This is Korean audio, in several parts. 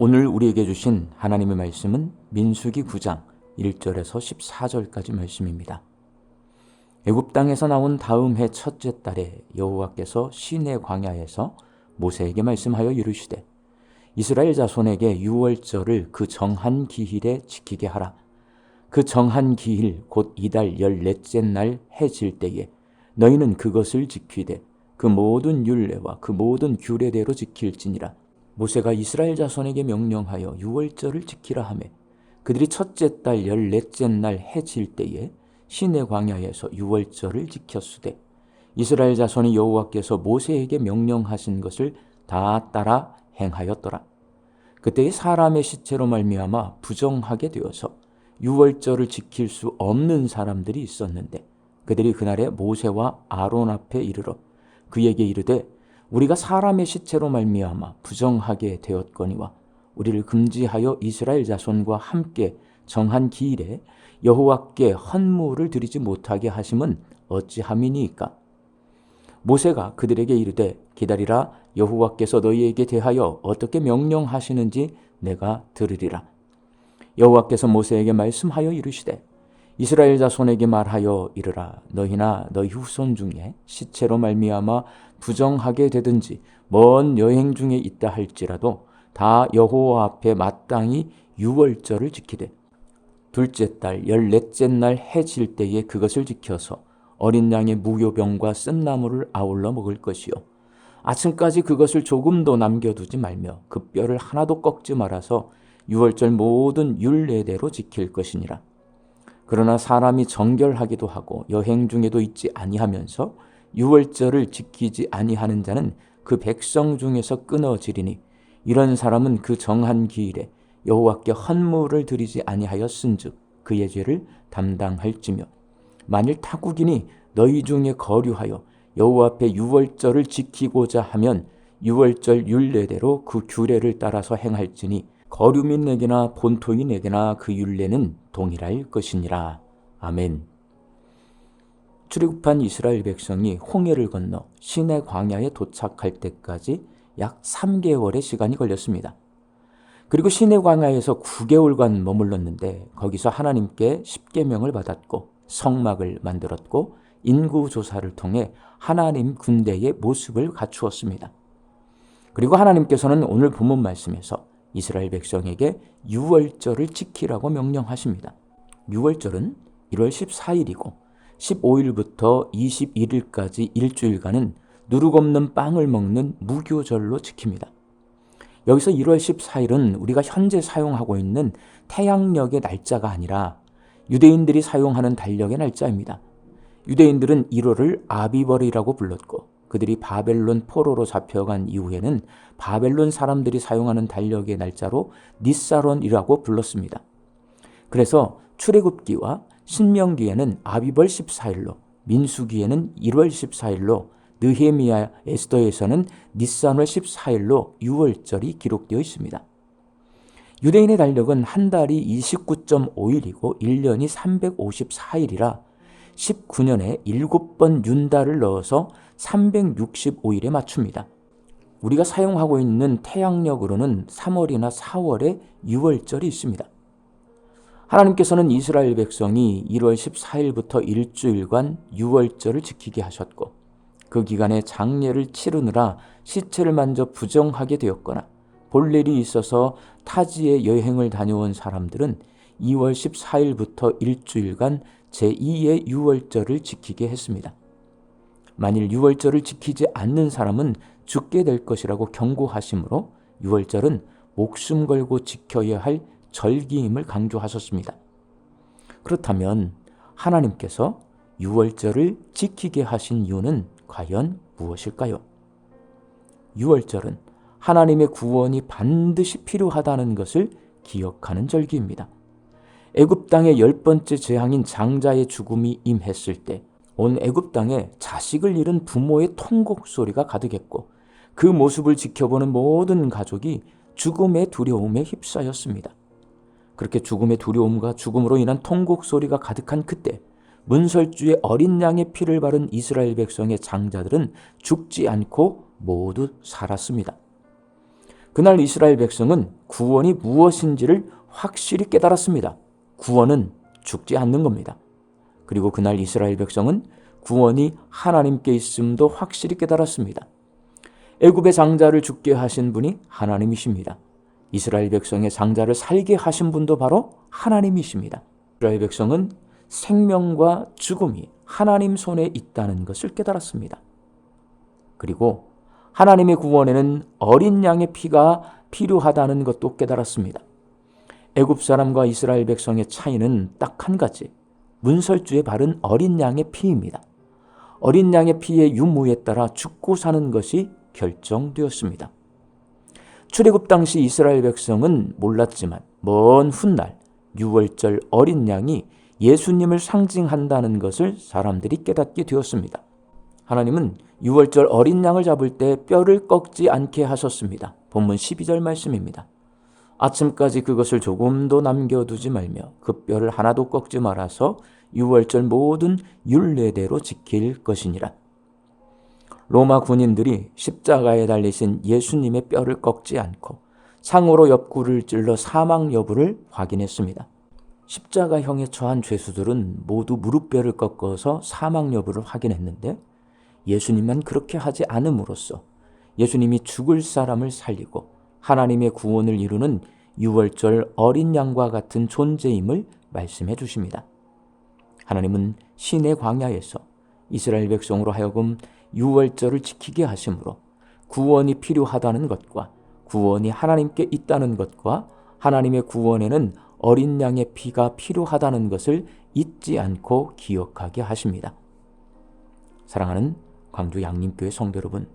오늘 우리에게 주신 하나님의 말씀은 민수기 9장 1절에서 14절까지 말씀입니다. 애굽 땅에서 나온 다음 해 첫째 달에 여호와께서 시내 광야에서 모세에게 말씀하여 이르시되 이스라엘 자손에게 유월절을 그 정한 기일에 지키게 하라. 그 정한 기일 곧 이달 14째 날 해 질 때에 너희는 그것을 지키되 그 모든 율례와 그 모든 규례대로 지킬지니라. 모세가 이스라엘 자손에게 명령하여 유월절을 지키라 하매 그들이 첫째 달 14째 날 해 질 때에 시내 광야에서 유월절을 지켰으되 이스라엘 자손이 여호와께서 모세에게 명령하신 것을 다 따라 행하였더라. 그때에 사람의 시체로 말미암아 부정하게 되어서 유월절을 지킬 수 없는 사람들이 있었는데 그들이 그날에 모세와 아론 앞에 이르러 그에게 이르되 우리가 사람의 시체로 말미암아 부정하게 되었거니와 우리를 금지하여 이스라엘 자손과 함께 정한 기일에 여호와께 헌물을 드리지 못하게 하심은 어찌함이니이까? 모세가 그들에게 이르되 기다리라. 여호와께서 너희에게 대하여 어떻게 명령하시는지 내가 들으리라. 여호와께서 모세에게 말씀하여 이르시되 이스라엘 자손에게 말하여 이르라. 너희나 너희 후손 중에 시체로 말미암아 부정하게 되든지 먼 여행 중에 있다 할지라도 다 여호와 앞에 마땅히 유월절을 지키되 둘째 달 14째 날 해 질 때에 그것을 지켜서 어린 양의 무교병과 쓴 나물을 아울러 먹을 것이요 아침까지 그것을 조금도 남겨두지 말며 그 뼈를 하나도 꺾지 말아서 유월절 모든 율례대로 지킬 것이니라. 그러나 사람이 정결하기도 하고 여행 중에도 있지 아니하면서 유월절을 지키지 아니하는 자는 그 백성 중에서 끊어지리니 이런 사람은 그 정한 기일에 여호와께 헌물을 드리지 아니하였은즉 그의 죄를 담당할지며 만일 타국인이 너희 중에 거류하여 여호와 앞에 유월절을 지키고자 하면 유월절 율례대로 그 규례를 따라서 행할지니 거류민에게나 본토인에게나 그 율례는 동일할 것이니라. 아멘. 출애굽한 이스라엘 백성이 홍해를 건너 시내 광야에 도착할 때까지 약 3개월의 시간이 걸렸습니다. 그리고 시내 광야에서 9개월간 머물렀는데 거기서 하나님께 십계명을 받았고 성막을 만들었고 인구조사를 통해 하나님 군대의 모습을 갖추었습니다. 그리고 하나님께서는 오늘 본문 말씀에서 이스라엘 백성에게 유월절을 지키라고 명령하십니다. 유월절은 1월 14일이고 15일부터 21일까지 일주일간은 누룩 없는 빵을 먹는 무교절로 지킵니다. 여기서 1월 14일은 우리가 현재 사용하고 있는 태양력의 날짜가 아니라 유대인들이 사용하는 달력의 날짜입니다. 유대인들은 1월을 아비벌이라고 불렀고 그들이 바벨론 포로로 잡혀간 이후에는 바벨론 사람들이 사용하는 달력의 날짜로 니사론이라고 불렀습니다. 그래서 출애굽기와 신명기에는 아비벌 14일로, 민수기에는 1월 14일로, 느헤미야 에스더에서는 니산월 14일로 유월절이 기록되어 있습니다. 유대인의 달력은 한 달이 29.5일이고 1년이 354일이라 19년에 7번 윤달을 넣어서 365일에 맞춥니다. 우리가 사용하고 있는 태양력으로는 3월이나 4월에 유월절이 있습니다. 하나님께서는 이스라엘 백성이 1월 14일부터 일주일간 유월절을 지키게 하셨고 그 기간에 장례를 치르느라 시체를 만져 부정하게 되었거나 볼 일이 있어서 타지에 여행을 다녀온 사람들은 2월 14일부터 일주일간 제2의 유월절을 지키게 했습니다. 만일 유월절을 지키지 않는 사람은 죽게 될 것이라고 경고하시므로 유월절은 목숨 걸고 지켜야 할 절기임을 강조하셨습니다. 그렇다면 하나님께서 유월절을 지키게 하신 이유는 과연 무엇일까요? 유월절은 하나님의 구원이 반드시 필요하다는 것을 기억하는 절기입니다. 애굽 땅의 10번째 재앙인 장자의 죽음이 임했을 때 온 애굽 땅에 자식을 잃은 부모의 통곡 소리가 가득했고 그 모습을 지켜보는 모든 가족이 죽음의 두려움에 휩싸였습니다. 그렇게 죽음의 두려움과 죽음으로 인한 통곡 소리가 가득한 그때 문설주의 어린 양의 피를 바른 이스라엘 백성의 장자들은 죽지 않고 모두 살았습니다. 그날 이스라엘 백성은 구원이 무엇인지를 확실히 깨달았습니다. 구원은 죽지 않는 겁니다. 그리고 그날 이스라엘 백성은 구원이 하나님께 있음도 확실히 깨달았습니다. 애굽의 장자를 죽게 하신 분이 하나님이십니다. 이스라엘 백성의 장자를 살게 하신 분도 바로 하나님이십니다. 이스라엘 백성은 생명과 죽음이 하나님 손에 있다는 것을 깨달았습니다. 그리고 하나님의 구원에는 어린 양의 피가 필요하다는 것도 깨달았습니다. 애굽 사람과 이스라엘 백성의 차이는 딱 한 가지, 문설주에 바른 어린 양의 피입니다. 어린 양의 피의 유무에 따라 죽고 사는 것이 결정되었습니다. 출애굽 당시 이스라엘 백성은 몰랐지만 먼 훗날 유월절 어린 양이 예수님을 상징한다는 것을 사람들이 깨닫게 되었습니다. 하나님은 유월절 어린 양을 잡을 때 뼈를 꺾지 않게 하셨습니다. 본문 12절 말씀입니다. 아침까지 그것을 조금도 남겨두지 말며 그 뼈를 하나도 꺾지 말아서 유월절 모든 율례대로 지킬 것이니라. 로마 군인들이 십자가에 달리신 예수님의 뼈를 꺾지 않고 상으로 옆구리를 찔러 사망 여부를 확인했습니다. 십자가형에 처한 죄수들은 모두 무릎뼈를 꺾어서 사망 여부를 확인했는데 예수님만 그렇게 하지 않음으로써 예수님이 죽을 사람을 살리고 하나님의 구원을 이루는 유월절 어린 양과 같은 존재임을 말씀해 주십니다. 하나님은 시내 광야에서 이스라엘 백성으로 하여금 유월절을 지키게 하심으로 구원이 필요하다는 것과 구원이 하나님께 있다는 것과 하나님의 구원에는 어린 양의 피가 필요하다는 것을 잊지 않고 기억하게 하십니다. 사랑하는 광주 양림교회 성도 여러분,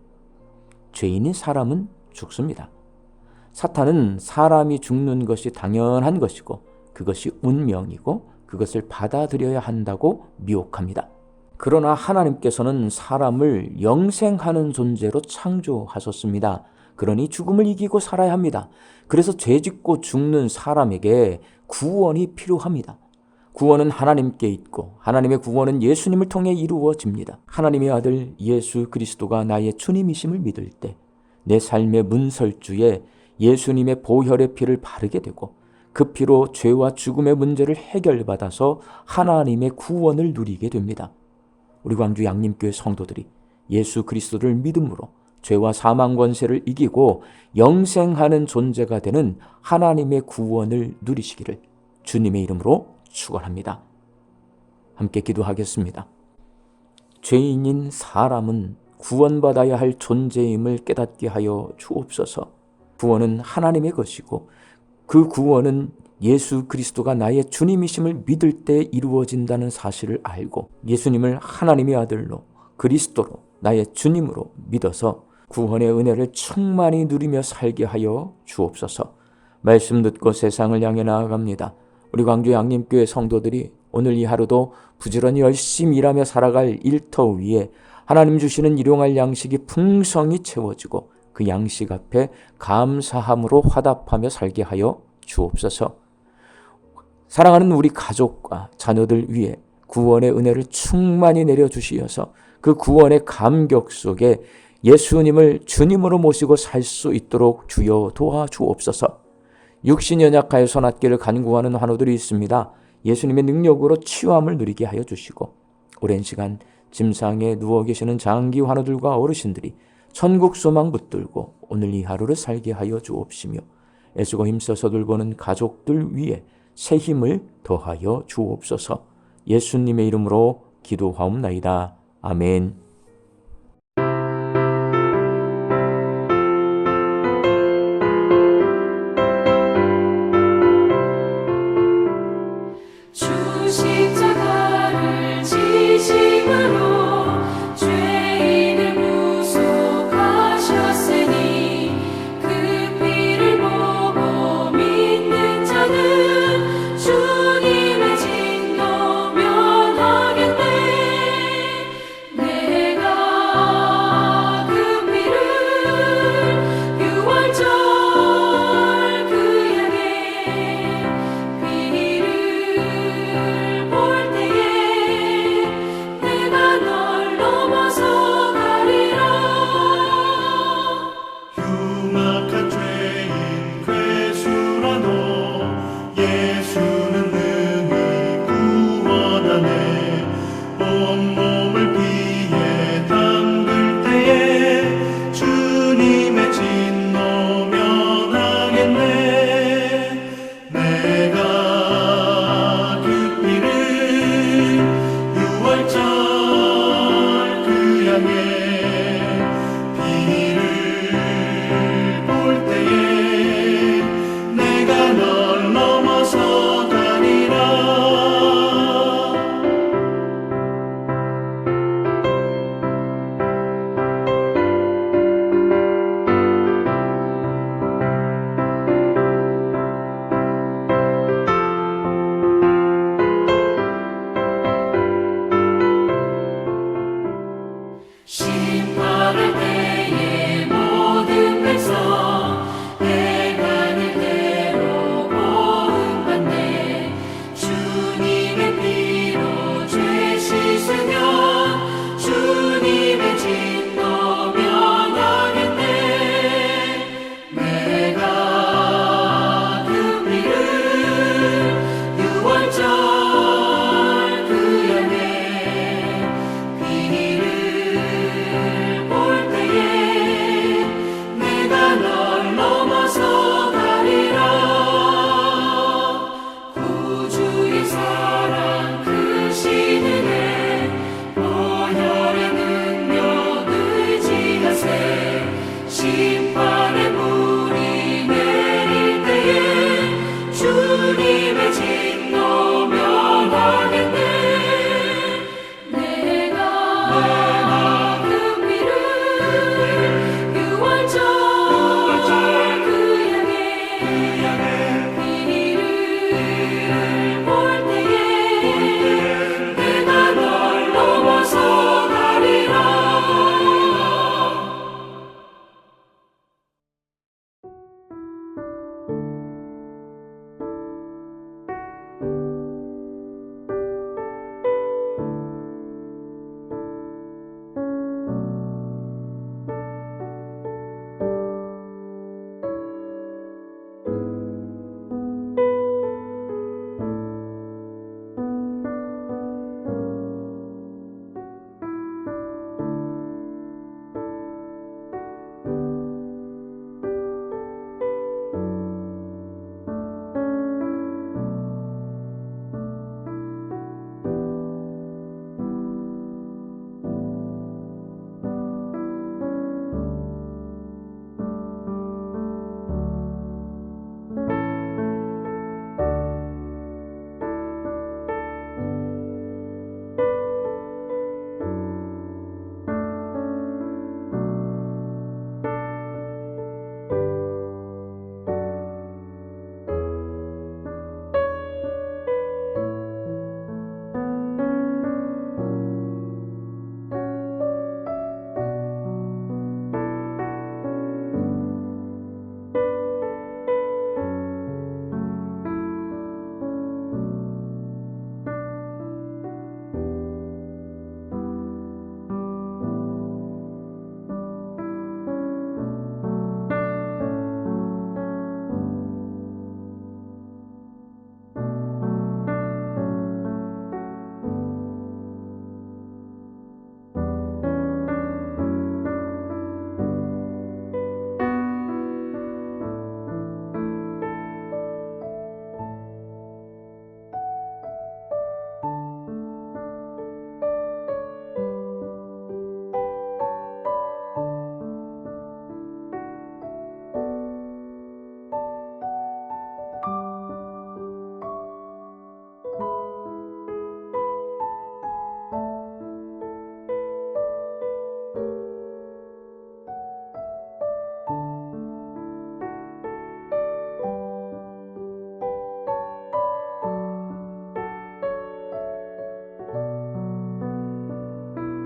죄인인 사람은 죽습니다. 사탄은 사람이 죽는 것이 당연한 것이고 그것이 운명이고 그것을 받아들여야 한다고 미혹합니다. 그러나 하나님께서는 사람을 영생하는 존재로 창조하셨습니다. 그러니 죽음을 이기고 살아야 합니다. 그래서 죄짓고 죽는 사람에게 구원이 필요합니다. 구원은 하나님께 있고 하나님의 구원은 예수님을 통해 이루어집니다. 하나님의 아들 예수 그리스도가 나의 주님이심을 믿을 때 내 삶의 문설주에 예수님의 보혈의 피를 바르게 되고 그 피로 죄와 죽음의 문제를 해결받아서 하나님의 구원을 누리게 됩니다. 우리 광주 양림교회 성도들이 예수 그리스도를 믿음으로 죄와 사망 권세를 이기고 영생하는 존재가 되는 하나님의 구원을 누리시기를 주님의 이름으로 축원합니다. 함께 기도하겠습니다. 죄인인 사람은 구원받아야 할 존재임을 깨닫게 하여 주옵소서. 구원은 하나님의 것이고 그 구원은 예수 그리스도가 나의 주님이심을 믿을 때 이루어진다는 사실을 알고 예수님을 하나님의 아들로 그리스도로 나의 주님으로 믿어서 구원의 은혜를 충만히 누리며 살게 하여 주옵소서. 말씀 듣고 세상을 향해 나아갑니다. 우리 광주 양림교회 성도들이 오늘 이 하루도 부지런히 열심히 일하며 살아갈 일터 위에 하나님 주시는 일용할 양식이 풍성히 채워지고 그 양식 앞에 감사함으로 화답하며 살게 하여 주옵소서. 사랑하는 우리 가족과 자녀들 위에 구원의 은혜를 충만히 내려주시어서 그 구원의 감격 속에 예수님을 주님으로 모시고 살 수 있도록 주여 도와주옵소서. 육신 연약하여 손앗기를 간구하는 환우들이 있습니다. 예수님의 능력으로 치유함을 누리게 하여 주시고 오랜 시간 짐상에 누워 계시는 장기 환우들과 어르신들이 천국 소망 붙들고 오늘 이 하루를 살게 하여 주옵시며 애쓰고 힘써서 돌보는 가족들 위에 새 힘을 더하여 주옵소서. 예수님의 이름으로 기도하옵나이다. 아멘.